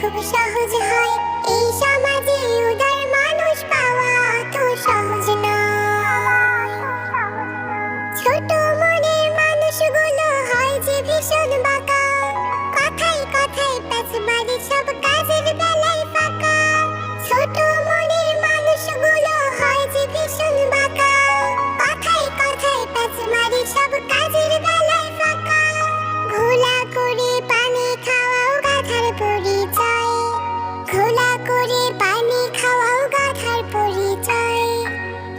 খুব সহজ হয়। এই সমাজে উদার মানুষ পাওয়া তো সহজ নয়। ছোট মনের মানুষগুলো হয় যে ভীষণ বাঁকা, কথায় কথায় প্যাচ মারে সব কাজের বেলায় ফাঁকা। ছোট মনের মানুষগুলো হয় যে ভীষণ বাঁকা, কথায় কথায় প্যাচ মারে সব কাজের বেলায় ফাঁকা। ঘোলা করে পানি খাওয়াও গাধার পরিচয়, ঘোলা করে পানি খাওয়াও গাধার পরিচয়।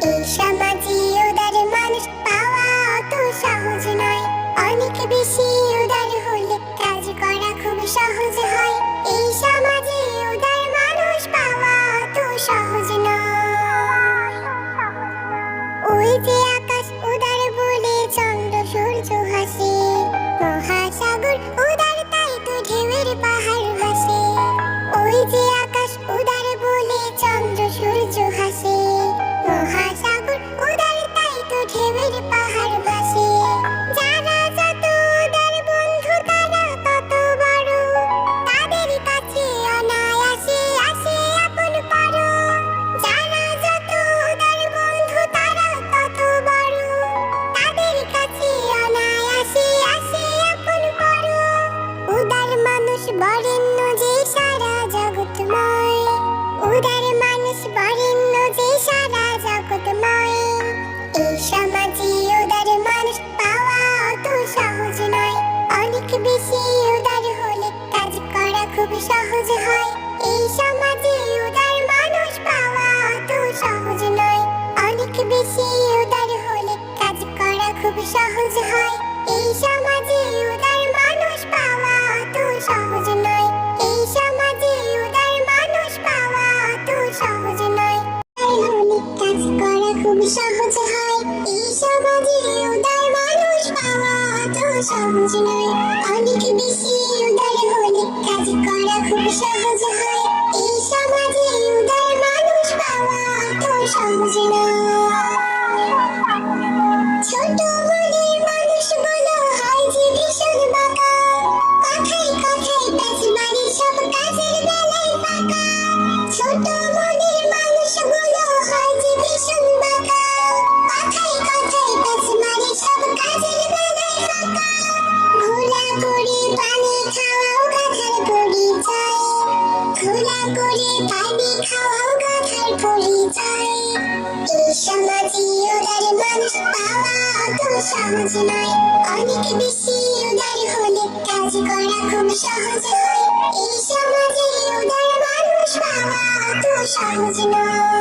এই সমাজে উদার মানুষ পাওয়া অত সহজ নয়। অনেক বেশি উদার হলে কাজ করা খুব সহজ হয়। এই সমাজে উদার মানুষ পাওয়া অত সহজ নয়। ওই যে আকাশ উদার বলে চন্দ্র সূর্য হাসে, মহাসাগর উদার তাই তো ঢেউয়ের পাহাড় ভাসে। ওই যে আকাশ উদার বলে চন্দ্র সূর্য হাসে, মহাসাগর উদার তাই তো ঢেউয়ের পাহাড় ভাসে। যারা যত উদার বন্ধু তারা তত বড়, তাদের কাছে অনায়াসে আসে আপন পর। যারা যত উদার বন্ধু তারা তত বড়, তাদের কাছে অনায়াসে আসে আপন পর। উদার মানুষ বরেণ্য যে সারা জগৎময়, উদার মানুষ বরেণ্য যে সারা জগৎময়। এই সমাজে উদার মানুষ পাওয়া অত সহজ নয়। অনেক বেশি উদার হলে কাজ করা খুব সহজ হয়। এই সমাজে উদার মানুষ পাওয়া অত সহজ নয়। অনেক বেশি উদার হলে কাজ করা খুব সহজ হয়। এই সমাজে উদার মানুষ পাওয়া অত সহজ নয়। এই সমাজে উদার মানুষ পাওয়া অত সহজ নয়। হলে কাজ করা খুব সহজ হয়। এই সমাজে উদার মানুষ পাওয়া অত সহজ নয়। অনেক বেশি উদার হলে কাজ করা খুব সহজ হয়। এই সমাজে উদার মানুষ পাওয়া অত সহজ নয়। ছোট মনের মানুষগুলো হয় যে ভীষণ বাঁকা, কথায় কথায় প্যাচ মারে সব কাজের বেলায় ফাঁকা। ছোট মনের মানুষগুলো হয় যে ভীষণ বাঁকা, কথায় কথায় প্যাচ মারে সব কাজের বেলায় ফাঁকা। ঘোলা করে পানি খাওয়াও গাধার পরিচয়, ঘোলা করে পানি খাওয়াও গাধার পরিচয়। এই সমাজে উদার মানুষ পাওয়া অত সহজ নয়। অনেক বেশি উদার হলে কাজ করা খুব সহজ হয়। এই সমাজে উদার মানুষ পাওয়া অত সহজ নয়।